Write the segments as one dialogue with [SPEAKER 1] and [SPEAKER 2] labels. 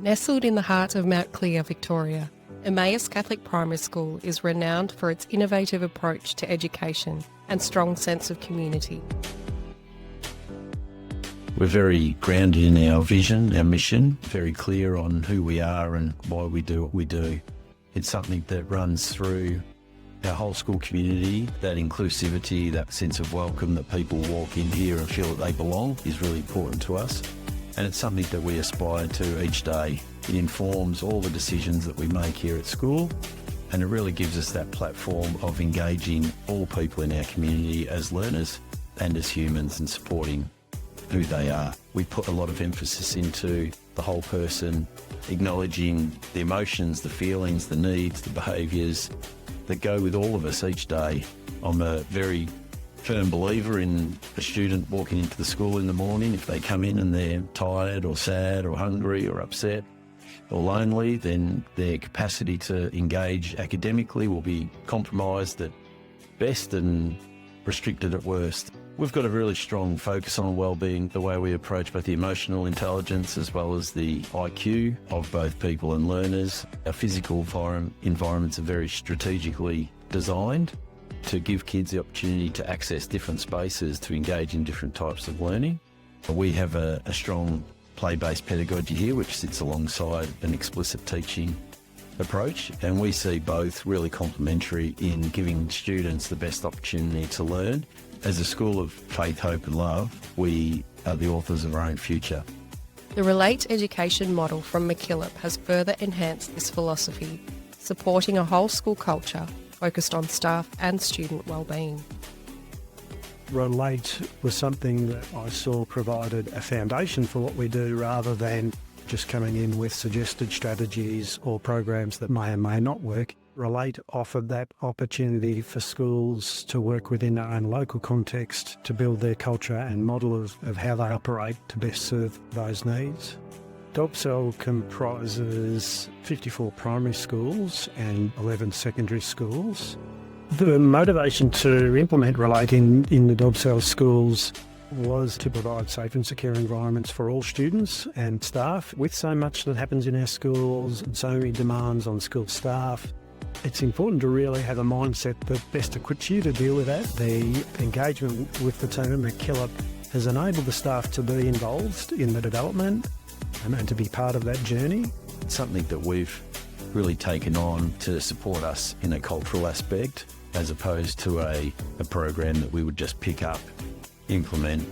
[SPEAKER 1] Nestled in the heart of MacKillop, Victoria, Emmaus Catholic Primary School is renowned for its innovative approach to education and strong sense of community.
[SPEAKER 2] We're very grounded in our vision, our mission, very clear on who we are and why we do what we do. It's something that runs through our whole school community. That inclusivity, that sense of welcome, that people walk in here and feel that they belong is really important to us. And it's something that we aspire to each day. It informs all the decisions that we make here at school, and it really gives us that platform of engaging all people in our community as learners and as humans and supporting who they are. We put a lot of emphasis into the whole person, acknowledging the emotions, the feelings, the needs, the behaviours that go with all of us each day. I'm a very firm believer in a student walking into the school in the morning. If they come in and they're tired or sad or hungry or upset or lonely, then their capacity to engage academically will be compromised at best and restricted at worst. We've got a really strong focus on wellbeing, the way we approach both the emotional intelligence as well as the IQ of both people and learners. Our physical environments are very strategically designed to give kids the opportunity to access different spaces to engage in different types of learning. We have a strong play-based pedagogy here, which sits alongside an explicit teaching approach, and we see both really complementary in giving students the best opportunity to learn. As a school of faith, hope and love, we are the authors of our own future.
[SPEAKER 1] The ReLATE education model from MacKillop has further enhanced this philosophy, supporting a whole school culture focused on staff and student wellbeing.
[SPEAKER 3] ReLATE was something that I saw provided a foundation for what we do rather than just coming in with suggested strategies or programs that may or may not work. ReLATE offered that opportunity for schools to work within their own local context to build their culture and model of how they operate to best serve those needs. Dobsell comprises 54 primary schools and 11 secondary schools. The motivation to implement ReLATE in the Dobsell schools was to provide safe and secure environments for all students and staff. With so much that happens in our schools and so many demands on school staff, it's important to really have a mindset that best equips you to deal with that. The engagement with the team at MacKillop has enabled the staff to be involved in the development and to be part of that journey.
[SPEAKER 2] It's something that we've really taken on to support us in a cultural aspect, as opposed to a program that we would just pick up, implement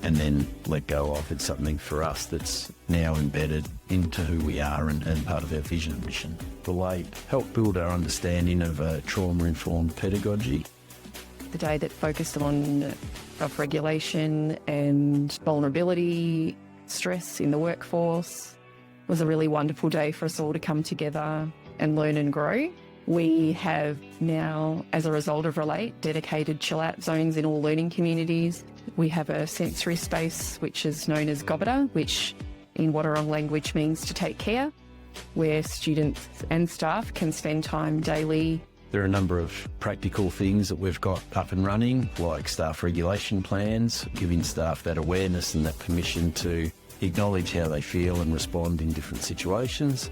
[SPEAKER 2] and then let go of. It's something for us that's now embedded into who we are and part of our vision and mission. ReLATE helped build our understanding of trauma-informed pedagogy.
[SPEAKER 4] The day that focused on self-regulation and vulnerability, stress in the workforce, was a really wonderful day for us all to come together and learn and grow. We have now, as a result of ReLATE, dedicated chill-out zones in all learning communities. We have a sensory space which is known as Gobita, which in Wadawurrung language means to take care, where students and staff can spend time daily.
[SPEAKER 2] There are a number of practical things that we've got up and running, like staff regulation plans, giving staff that awareness and that permission to acknowledge how they feel and respond in different situations.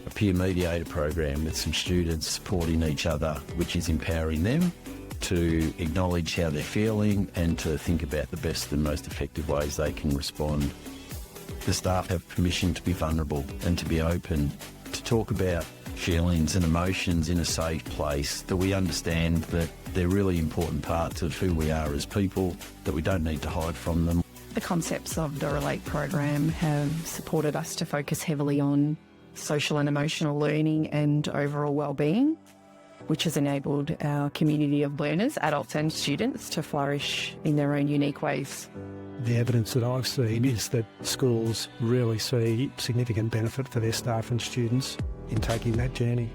[SPEAKER 2] A peer mediator program with some students supporting each other, which is empowering them to acknowledge how they're feeling and to think about the best and most effective ways they can respond. The staff have permission to be vulnerable and to be open, to talk about feelings and emotions in a safe place, that we understand that they're really important parts of who we are as people, that we don't need to hide from them.
[SPEAKER 4] The concepts of the ReLATE program have supported us to focus heavily on social and emotional learning and overall wellbeing, which has enabled our community of learners, adults and students, to flourish in their own unique ways.
[SPEAKER 3] The evidence that I've seen is that schools really see significant benefit for their staff and students in taking that journey.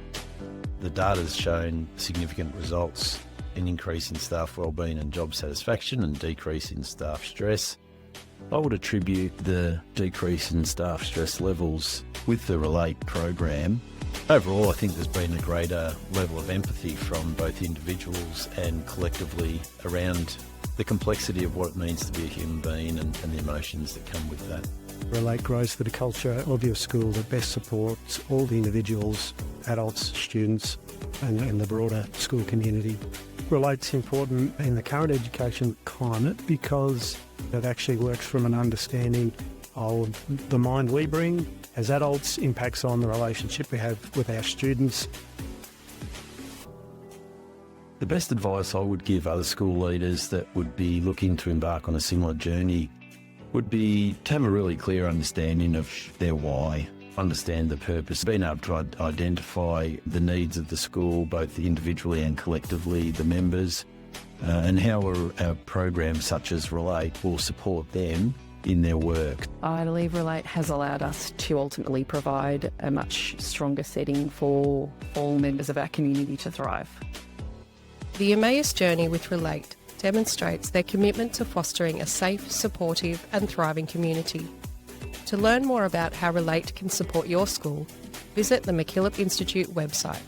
[SPEAKER 2] The data's shown significant results in increase in staff wellbeing and job satisfaction and decrease in staff stress. I would attribute the decrease in staff stress levels with the ReLATE program. Overall, I think there's been a greater level of empathy from both individuals and collectively around the complexity of what it means to be a human being and the emotions that come with that.
[SPEAKER 3] ReLATE grows for the culture of your school that best supports all the individuals, adults, students and the broader school community. ReLATE's important in the current education climate because it actually works from an understanding of the mind we bring as adults, impacts on the relationship we have with our students.
[SPEAKER 2] The best advice I would give other school leaders that would be looking to embark on a similar journey would be to have a really clear understanding of their why, understand the purpose, being able to identify the needs of the school, both individually and collectively, the members, and how a program such as ReLATE will support them in their work.
[SPEAKER 4] I believe ReLATE has allowed us to ultimately provide a much stronger setting for all members of our community to thrive.
[SPEAKER 1] The Emmaus journey with ReLATE demonstrates their commitment to fostering a safe, supportive and thriving community. To learn more about how ReLATE can support your school, visit the MacKillop Institute website.